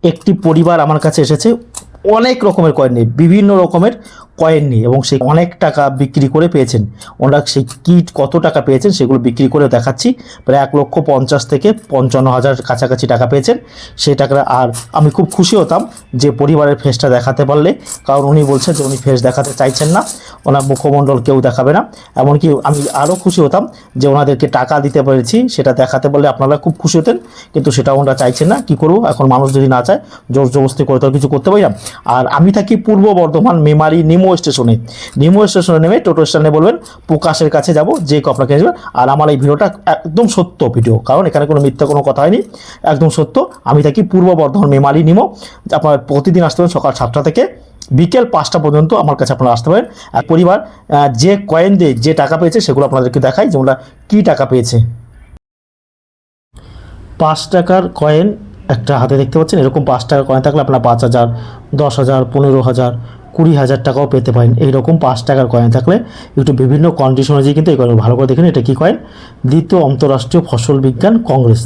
একটি পরিবার আমার কাছে এসেছে অনেক রকমের কয়েন নিয়ে, বিভিন্ন রকমের কয়েন নিয়ে, এবং সেই অনেক টাকা বিক্রি করে পেয়েছেন। ওনারা সেই কিট কত টাকা পেয়েছেন সেগুলো বিক্রি করে দেখাচ্ছি। প্রায় 1,50,000 থেকে 55,000 কাছাকাছি টাকা পেয়েছেন সেই টাকা। আর আমি খুব খুশি হতাম যে পরিবারের ফেসটা দেখাতে পারলে, কারণ উনি বলছেন যে উনি ফেস দেখাতে চাইছেন না, ওনার মুখমণ্ডল কেউ দেখাবে না। এমনকি আমি আরও খুশি হতাম যে ওনাদেরকে টাকা দিতে পেরেছি, সেটা দেখাতে পারলে আপনারা খুব খুশি হতেন, কিন্তু সেটা ওনারা চাইছেন না। কী করবো, এখন মানুষ যদি না চায় জোর জবরদস্তি করে তো কিছু করতে পারি না। আর আমি থাকি পূর্ব বর্ধমান মেমারি নিমো স্টেশনে। নিমো স্টেশনে নেমে টোটো স্ট্যান্ডে বলবেন প্রকাশের কাছে যাব, যে আপনাকে আসবে। আর আমার এই ভিডিওটা একদম সত্য ভিডিও, কারণ এখানে কোনো মিথ্যা কোনো কথা হয়নি, একদম সত্য। আমি থাকি পূর্ব বর্ধমান মেমারি নিমো। আপনারা প্রতিদিন আসতে পারেন সকাল 7টা থেকে বিকেল 5টা পর্যন্ত আমার কাছে আপনারা আসতে পারেন। আর পরিবার যে কয়েন দিয়ে যে টাকা পেয়েছে সেগুলো আপনাদেরকে দেখাই যে ওরা কী টাকা পেয়েছে। 5 টাকার কয়েন একটা হাতে দেখতে পাচ্ছেন। এরকম 5 টাকার কয়েন থাকলে আপনার 5,000, 10,000, 15,000, 20,000 টাকাও পেতে পারেন। এইরকম 5 টাকার কয়েন থাকলে একটু বিভিন্ন কন্ডিশন অনুযায়ী কিন্তু এই কয়েন ভালো করে দেখেন। এটা কী কয়েন? দ্বিতীয় অন্তর্রাষ্ট্রীয় ফসল বিজ্ঞান কংগ্রেস,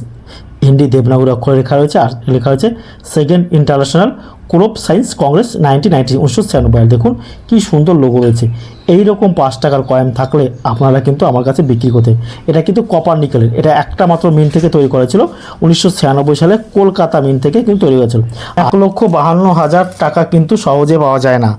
হিন্দি দেবনাগরী অক্ষরে লেখা রয়েছে। আর লেখা হয়েছে second international crop science Congress 1996। দেখুন কি সুন্দর লোগো রয়েছে। এইরকম 5 টাকার কয়েন থাকলে আপনারা কিন্তু আমার কাছে বিক্রি করতে। এটা কিন্তু কপার নিকেলের, এটা একটা মাত্র মিল থেকে তৈরি করা ছিল। 1996 সালে কলকাতা মিল থেকে কিন্তু তৈরি হয়েছিল। 1,52,000 টাকা কিন্তু সহজে পাওয়া যায় না।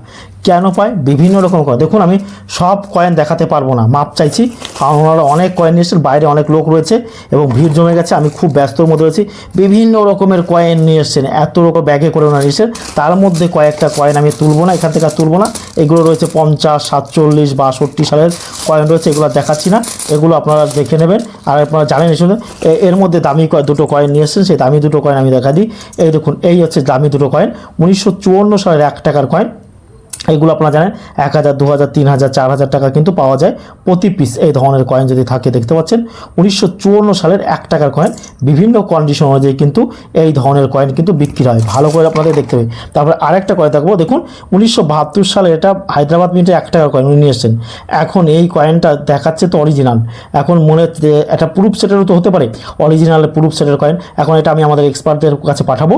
কেন পায়? বিভিন্ন রকম কয়েন। দেখুন আমি সব কয়েন দেখাতে পারবো না, মাপ চাইছি, কারণ ওনারা অনেক কয়েন নিয়ে এসেছেন, বাইরে অনেক লোক রয়েছে এবং ভিড় জমে গেছে। আমি খুব ব্যস্তর মধ্যে রয়েছি। বিভিন্ন রকমের কয়েন নিয়ে এসেছেন, এত রকম ব্যাগে করে ওনারা এসেছেন। তার মধ্যে কয়েকটা কয়েন আমি তুলবো না, এখান থেকে আর তুলবো না। এগুলো রয়েছে 50, 47, 62 সালের কয়েন রয়েছে, এগুলো দেখাচ্ছি না, এগুলো আপনারা দেখে নেবেন। আর আপনারা জানেন এসে এর মধ্যে দামি দুটো কয়েন নিয়ে এসেছেন, সেই দামি দুটো কয়েন আমি দেখা দিই। এই দেখুন, এই হচ্ছে দামি দুটো কয়েন, 1954 সালের 1 টাকার কয়েন। এগুলো আপনারা জানেন 1,000, 2,000, 3,000, 4,000 টাকা কিন্তু পাওয়া যায় প্রতি পিস। এই ধরনের কয়েন যদি থাকে, দেখতে পাচ্ছেন 1954 সালের 1 টাকার কয়েন। বিভিন্ন কন্ডিশন অনুযায়ী কিন্তু এই ধরনের কয়েন কিন্তু বিক্রি হয়, ভালো করে আপনাদের দেখতে হবে। তারপরে আরেকটা কয়েন দেখবো, দেখুন 1972 সালে এটা হায়দ্রাবাদ মিন্টে 1 টাকার কয়েন উনি নিয়ে এসেছেন। এখন এই কয়েনটা দেখাচ্ছে তো অরিজিনাল, এখন মনে হচ্ছে একটা প্রুফ সেটেরও তো হতে পারে, অরিজিনাল প্রুফ সেটের কয়েন। এখন এটা আমি আমাদের এক্সপার্টদের কাছে পাঠাবো,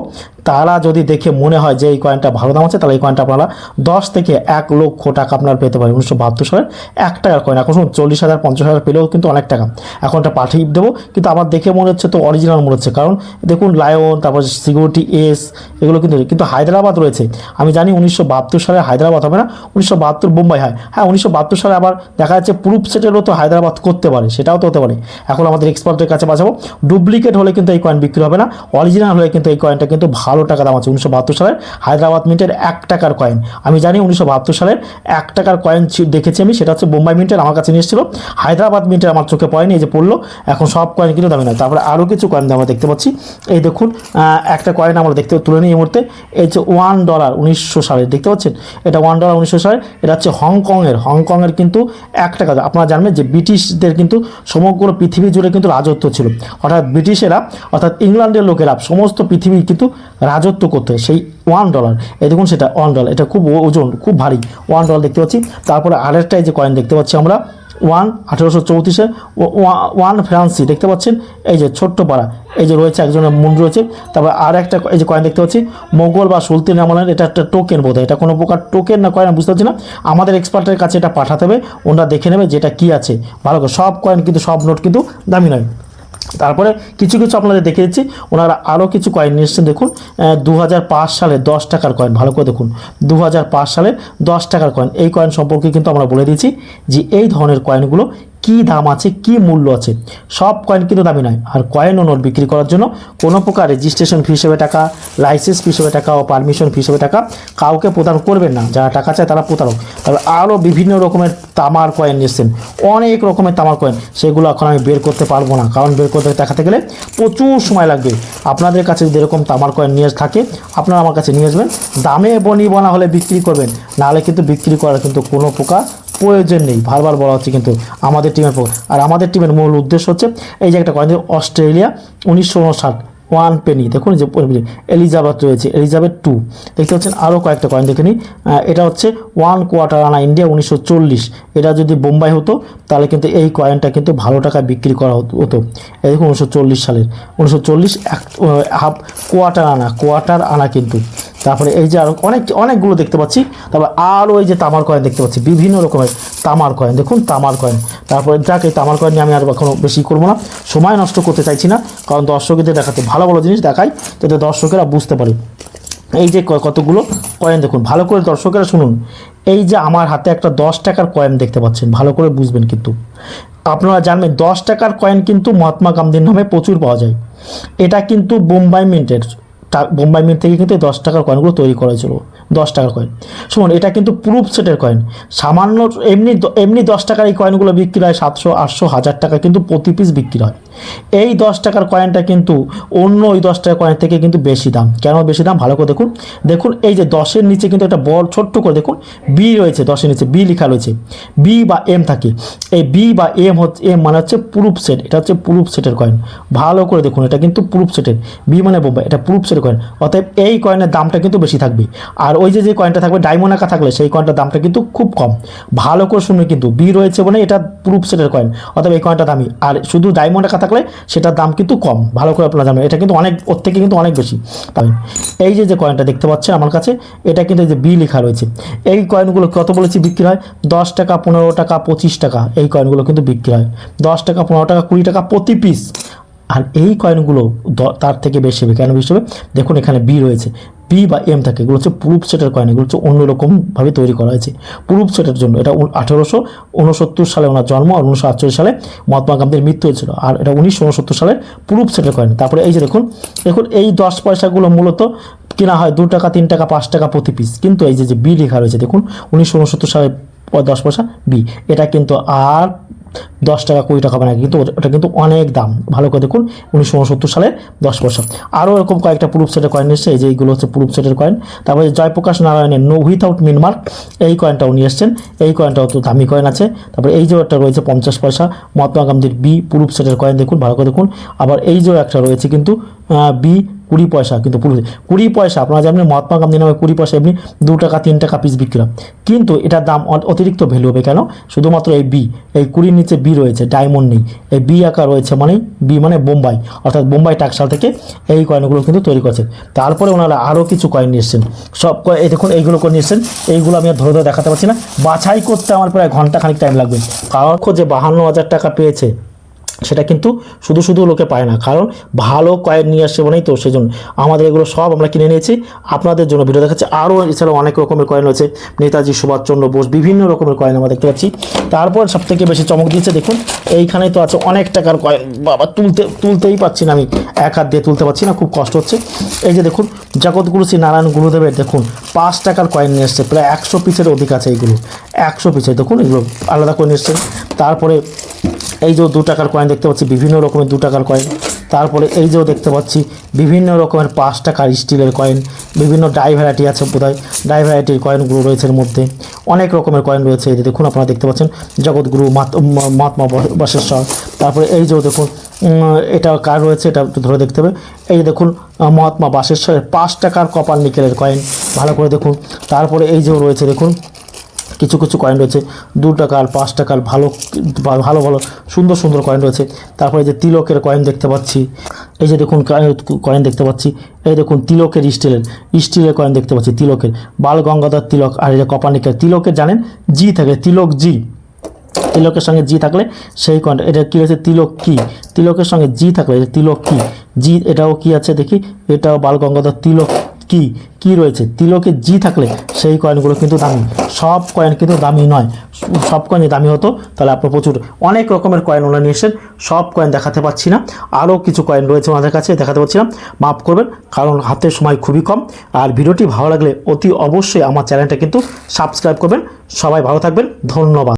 তারা যদি দেখে মনে হয় যে এই কয়েনটা ভালো দাম আছে, তাহলে এই কয়েনটা আপনারা 10 থেকে 1 লক্ষ টাকা আপনার পেতে পারেন। 1972 সালের 1 টাকার কয়েন। এখন 40,000, 50,000 পেলেও কিন্তু অনেক টাকা। এখন এটা পাঠিয়ে দেবো, কিন্তু আমার দেখে মনে হচ্ছে তো অরিজিনাল মনে হচ্ছে, কারণ দেখুন লায়ন, তারপর সিকিউরিটি এস, এগুলো কিন্তু হায়দ্রাবাদ রয়েছে। আমি জানি 1972 সালে হায়দ্রাবাদ হবে না, 1972 বোম্বাই হয়। হ্যাঁ, 1972 সালে আবার দেখা যাচ্ছে প্রুফ সেটেরও তো হায়দ্রাবাদ করতে পারে, সেটাও তো হতে পারে। এখন আমাদের এক্সপার্টের কাছে বাঁচাবো। ডুপ্লিকেট হলে কিন্তু এই কয়েন বিক্রি হবে না, অরিজিনাল হলে কিন্তু এই কয়েনটা কিন্তু ভালো টাকা দাম আছে। 1972 সালের হায়দ্রাবাদ মিন্টের 1 টাকার কয়েন। আমি জানি 1972 সালের 1 টাকার কয়েন দেখেছি আমি, সেটা হচ্ছে বোম্বাই মিন্টের, আমার কাছে নিয়ে এসেছিল। হায়দ্রাবাদ মিন্টের আমার চোখে পড়েনি, এই যে পড়লো। এখন সব কয়েন কিন্তু দামি নয়। তারপরে আরও কিছু কয়েন আমরা দেখতে পাচ্ছি। এই দেখুন একটা কয়েন আমরা দেখতে তুলে নিই এই মুহূর্তে। এই যে $1 1900 সালের, দেখতে পাচ্ছেন এটা $1 1900 সালের। এটা হচ্ছে হংকংয়ের কিন্তু 1 টাকা। আপনারা জানবেন যে ব্রিটিশদের কিন্তু সমগ্র পৃথিবী জুড়ে কিন্তু রাজত্ব ছিল, অর্থাৎ ব্রিটিশেরা, অর্থাৎ ইংল্যান্ডের লোকেরা সমস্ত পৃথিবী কিন্তু রাজত্ব করতে। সেই $1, এই দেখুন সেটা $1, এটা খুব ওজন, খুব ভারী $1 দেখতে পাচ্ছি। তারপরে আরেকটা এই যে কয়েন দেখতে পাচ্ছি আমরা, 1834-এ ওয়ান ফ্রান্সি, দেখতে পাচ্ছেন এই যে ছোট্ট পাড়া, এই যে রয়েছে একজনের মুন্ড রয়েছে। তারপর আর একটা এই যে কয়েন দেখতে পাচ্ছি, মোগল বা সুলতান আমলের, এটা একটা টোকেন বোধ হয়, এটা কোনো প্রকার টোকেন না কয়েন বুঝতে পারছি না। আমাদের এক্সপার্টের কাছে এটা পাঠাতে হবে, ওনারা দেখে নেবে যেটা কী আছে ভালো করে। সব কয়েন কিন্তু, সব নোট কিন্তু দামি নয়। তারপরে কিছু কিছু আপনাদের দেখে দিচ্ছি, ওনারা আরও কিছু কয়েন নিয়ে এসেছেন। দেখুন 2005 সালে 10 টাকার কয়েন, ভালো করে দেখুন 2005 সালে 10 টাকার কয়েন। এই কয়েন সম্পর্কে কিন্তু আমরা বলে দিয়েছি যে এই ধরনের কয়েনগুলো কী দাম আছে, কী মূল্য আছে। সব কয়েন কিন্তু দামি নয়। আর কয়েন ও নোট বিক্রি করার জন্য কোনো প্রকার রেজিস্ট্রেশন ফি হিসেবে টাকা, লাইসেন্স ফি হিসেবে টাকা ও পারমিশন ফি হিসেবে টাকা কাউকে প্রদান করবেন না। যারা টাকা চায় তারা প্রতারক। তবে আরও বিভিন্ন রকমের তামার কয়েন নিয়েছেন, অনেক রকমের তামার কয়েন, সেগুলো এখন আমি বের করতে পারবো না, কারণ বের করতে দেখাতে গেলে প্রচুর সময় লাগবে। আপনাদের কাছে যদি এরকম তামার কয়েন নিয়ে থাকে, আপনারা আমার কাছে নিয়ে আসবেন। দামে বনা হলে বিক্রি করবেন, নাহলে কিন্তু বিক্রি করার কিন্তু কোনো প্রকার প্রয়োজন নেই। বারবার বলা হচ্ছে কিন্তু আমাদের টিমের আর আমাদের টিমের মূল উদ্দেশ্য হচ্ছে এই যে একটা কয়েন, অস্ট্রেলিয়া 1959, 1 পেনি, দেখুন যে এলিজাবেথ রয়েছে, এলিজাবেথ 2 দেখতে পাচ্ছেন। আরও কয়েকটা কয়েন দেখে নিই। এটা হচ্ছে 1 কোয়ার্টার আনা ইন্ডিয়া 1940। এটা যদি বোম্বাই হতো তাহলে কিন্তু এই কয়েনটা কিন্তু ভালো টাকায় বিক্রি করা হতো। এই দেখুন 1940 সালের, 1940 হাফ কোয়ার্টার আনা কিন্তু। তারপরে এই যে আরও অনেকগুলো দেখতে পাচ্ছি। তারপর আরও এই যে তামার কয়েন দেখতে পাচ্ছি, বিভিন্ন রকমের তামার কয়েন, দেখুন তামার কয়েন। তারপরে যাক, এই তামার কয়েন নিয়ে আমি আর এখনও বেশি করবো না, সময় নষ্ট করতে চাইছি না, কারণ দর্শকদের দেখাতে ভালো ভালো জিনিস দেখাই যাতে দর্শকেরা বুঝতে পারে। এই যে কতগুলো কয়েন দেখুন, ভালো করে দর্শকেরা শুনুন। এই যে আমার হাতে একটা 10 টাকার কয়েন দেখতে পাচ্ছেন, ভালো করে বুঝবেন কিন্তু। আপনারা জানবেন 10 টাকার কয়েন কিন্তু মহাত্মা গান্ধীর নামে প্রচুর পাওয়া যায়। এটা কিন্তু বোম্বাই মিন্ট থেকে কিন্তু 10 টাকার কয়েনগুলো তৈরি করা হয়েছিল। 10 টাকার কয়েন শুনুন, এটা কিন্তু প্রুফ সেটের কয়েন। সামান্য এমনি 10 টাকার এই কয়েনগুলো বিক্রি হয় 700, 800, 1000 টাকা কিন্তু প্রতি পিস বিক্রি হয়। এই 10 টাকার কয়েনটা কিন্তু অন্য ওই 10 টাকার কয়েন থেকে কিন্তু বেশি দাম। কেন বেশি দাম ভালো করে দেখুন। দেখুন এই যে 10-এর নিচে কিন্তু একটা বড় ছোট্ট করে দেখুন বি রয়েছে, 10-এর নিচে বি লেখা রয়েছে, বি বা এম থাকে। এই বি বা এম মানে হচ্ছে প্রুফ সেট, এটা হচ্ছে প্রুফ সেটের কয়েন। ভালো করে দেখুন, এটা কিন্তু প্রুফ সেটের, বি মানে বোম্বাই, এটা প্রুফ সেটের কয়েন। অতএব এই কয়েনের দামটা কিন্তু বেশি থাকবে। আর ওই যে কয়েনটা থাকবে ডায়মন্ড আঁকা থাকলে সেই কয়েনটার দামটা কিন্তু খুব কম। ভালো করে শুনবে কিন্তু, বি রয়েছে মানে এটা প্রুফ সেটের কয়েন, অতএব এই কয়েনটা দামি। আর শুধু ডায়মন্ড আঁকা থাকলে সেটার দাম কিন্তু কম। ভালো করে আপনারা জানবেন, এটা কিন্তু অনেক ওর থেকে কিন্তু অনেক বেশি দামি। এই যে কয়েনটা দেখতে পাচ্ছেন আমার কাছে, এটা কিন্তু এই যে বি লেখা রয়েছে। এই কয়েনগুলো কত বলেছি বিক্রি হয়? 10 টাকা, 15 টাকা, 25 টাকা এই কয়েনগুলো কিন্তু বিক্রি হয়। 10 টাকা, 15 টাকা, 20 টাকা প্রতি পিস। আর এই কয়েনগুলো তার থেকে বেশি হবে। কেন বেশি হবে? দেখুন এখানে বি রয়েছে, বি বা এম থাকে, এগুলো হচ্ছে প্রুফ সেটের কয়েন। এগুলো হচ্ছে অন্যরকমভাবে তৈরি করা হয়েছে প্রুফ সেটের জন্য। এটা 1869 সালে ওনার জন্ম, আর 1948 সালে মহাত্মা গান্ধীর মৃত্যু হয়েছিল। আর এটা 1969 সালের প্রুফ সেটের কয়েন। তারপরে এই যে দেখুন এই 10 পয়সাগুলো মূলত কেনা হয় 2 টাকা, 3 টাকা, 5 টাকা প্রতি পিস। কিন্তু এই যে বি লেখা রয়েছে দেখুন 1969 সালে 10 পয়সা বি, এটা কিন্তু আর 10 টাকা, 20 টাকা বানায়, কিন্তু ওটা কিন্তু অনেক দাম। ভালো করে দেখুন 1969 সালে 10 পয়সা। আরও এরকম কয়েকটা প্রুফ সেটের কয়েন এসছে, এই যে এইগুলো হচ্ছে প্রুফ সেটের কয়েন। তারপরে জয়প্রকাশ নারায়ণের নো উইথাউট মিনমার্ক এই কয়েনটাও নিয়ে এসছেন, এই কয়েনটাও তো দামি কয়েন আছে। তারপরে এই যে একটা রয়েছে 50 পয়সা মহাত্মা গান্ধীর বি প্রুফ সেটের কয়েন, দেখুন ভালো করে দেখুন। আবার এই যে একটা রয়েছে কিন্তু বি 20 পয়সা, কিন্তু 20 পয়সা। আপনারা জানেন মহাত্মা গান্ধী নামে 20 পয়সা এমনি 2 টাকা, 3 টাকা পিস বিক্রি হয়, কিন্তু এটার দাম অতিরিক্ত ভ্যালু হবে। কেন? শুধুমাত্র এই বি, এই 20-র নিচে বি রয়েছে, ডায়মন্ড নেই, এই বি আঁকা রয়েছে মানে বি মানে বোম্বাই, অর্থাৎ বোম্বাই টাকশাল থেকে এই কয়েনগুলো কিন্তু তৈরি করছে। তারপরে ওনারা আরও কিছু কয়েন নিয়ে এসছেন, সব এই দেখুন এইগুলো করে নিয়ে এসছেন। এইগুলো আমি আর ধরে দেখাতে পারছি না, বাছাই করতে আমার প্রায় ঘন্টাখানিক টাইম লাগবে। কারণ যে 52,000 টাকা পেয়েছে সেটা কিন্তু শুধু লোকে পায় না, কারণ ভালো কয়েন নিয়ে আসছে বলেই তো। সেজন্য আমাদের এগুলো সব আমরা কিনে নিয়েছি আপনাদের জন্য ভিডিও দেখাচ্ছি। আরও এছাড়াও অনেক রকমের কয়েন রয়েছে, নেতাজি সুভাষচন্দ্র বোস, বিভিন্ন রকমের কয়েন আমরা দেখতে পাচ্ছি। তারপর সবথেকে বেশি চমক দিয়েছে দেখুন এইখানেই তো আছে অনেক টাকার কয়েন। বাবা তুলতেই পারছি না, আমি এক হাত দিয়ে তুলতে পারছি না, খুব কষ্ট হচ্ছে। এই যে দেখুন জগৎগুরু শ্রী নারায়ণ গুরুদেবের দেখুন 5 টাকার কয়েন নিয়ে এসছে, প্রায় 100 পিসের অধিক আছে এইগুলো, 100 পিসের দেখুন, এগুলো আলাদা করে নিয়ে এসছেন। তারপরে এই যে 2 টাকার কয়েন দেখতে পাচ্ছি, বিভিন্ন রকমের 2 টাকার কয়েন। তারপরে এই যেও দেখতে পাচ্ছি বিভিন্ন রকমের 5 টাকার স্টিলের কয়েন, বিভিন্ন ডাই ভ্যারাইটি আছে, বোধহয় ডাই ভ্যারাইটির কয়েনগুলো রয়েছে এর মধ্যে, অনেক রকমের কয়েন রয়েছে। এই যে দেখুন আপনারা দেখতে পাচ্ছেন জগৎগুরু মহাত্মা বশেশ্বর। তারপরে এই যেও দেখুন এটা কার রয়েছে, এটা একটু ধরে দেখতে হবে। এই দেখুন মহাত্মা বশেশ্বরের 5 টাকার কপার নিকেলের কয়েন, ভালো করে দেখুন। তারপরে এই যেও রয়েছে দেখুন কিছু কয়েন রয়েছে 2 টাকার, 5 টাকার, ভালো সুন্দর কয়েন রয়েছে। তারপরে যে তিলকের কয়েন দেখতে পাচ্ছি, এই যে দেখুন কয়েন দেখতে পাচ্ছি, এই দেখুন তিলকের স্টিলের কয়েন দেখতে পাচ্ছি, তিলকের বাল গঙ্গাধর তিলক। আর এই যে কপারনিকের তিলকের জানেন জি থাকে, তিলক জি, তিলকের সঙ্গে জি থাকলে সেই কয়েনটা, এটা কী আছে তিলক কি, তিলকের সঙ্গে জি থাকলে তিলক কি জি, এটাও কি আছে দেখি, এটাও বাল গঙ্গাধর তিলক কি রয়েছে, তিলকে জি থাকলে সেই কয়েনগুলো কিন্তু দামি। সব কয়েন কিন্তু দামি নয়, সব কয়েনই দামি হতো তাহলে আপনার প্রচুর অনেক রকমের কয়েন ওনারা নিয়ে এসেছেন। সব কয়েন দেখাতে পাচ্ছি না, আরও কিছু কয়েন রয়েছে ওনাদের কাছে, দেখাতে পাচ্ছি না, মাফ করবেন কারণ হাতের সময় খুবই কম। আর ভিডিওটি ভালো লাগলে অতি অবশ্যই আমার চ্যানেলটা কিন্তু সাবস্ক্রাইব করবেন। সবাই ভালো থাকবেন, ধন্যবাদ।